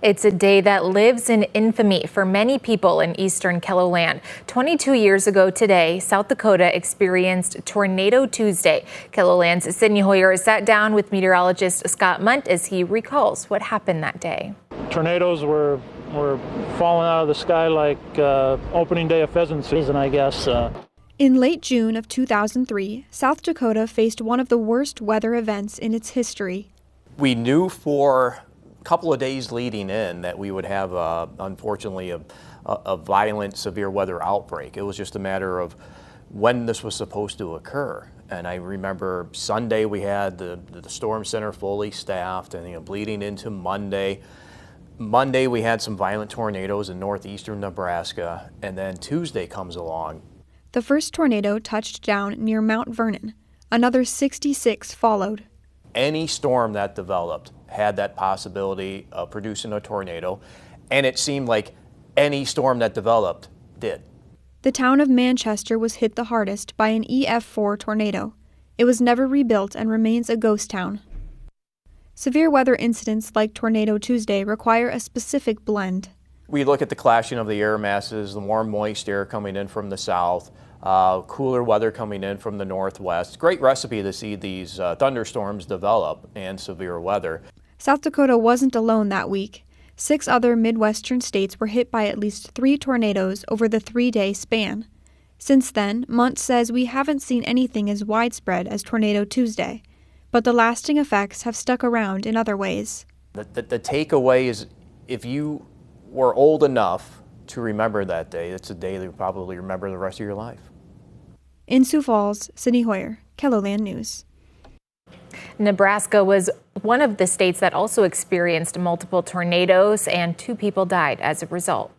It's a day that lives in infamy for many people in eastern KELOLAND. 22 years ago today, South Dakota experienced Tornado Tuesday. KELOLAND's Sydney Hoyer sat down with meteorologist Scott Munt as he recalls what happened that day. Tornadoes were falling out of the sky like opening day of pheasant season, I guess. In late June of 2003, South Dakota faced one of the worst weather events in its history. We knew for a couple of days leading in that we would have, unfortunately, a violent, severe weather outbreak. It was just a matter of when this was supposed to occur. And I remember Sunday we had the storm center fully staffed, and bleeding into Monday. Monday we had some violent tornadoes in northeastern Nebraska, and then Tuesday comes along. The first tornado touched down near Mount Vernon. Another 66 followed. Any storm that developed had that possibility of producing a tornado, and it seemed like any storm that developed did. The town of Manchester was hit the hardest by an EF4 tornado. It was never rebuilt and remains a ghost town. Severe weather incidents like Tornado Tuesday require a specific blend. We look at the clashing of the air masses, the warm, moist air coming in from the south, cooler weather coming in from the northwest. Great recipe to see these thunderstorms develop and severe weather. South Dakota wasn't alone that week. 6 other Midwestern states were hit by at least 3 tornadoes over the 3-day span. Since then, Munt says we haven't seen anything as widespread as Tornado Tuesday, but the lasting effects have stuck around in other ways. The takeaway is, if you were old enough to remember that day, it's a day that you'll probably remember the rest of your life. In Sioux Falls, Sydney Hoyer, KELOLAND News. Nebraska was one of the states that also experienced multiple tornadoes, and 2 people died as a result.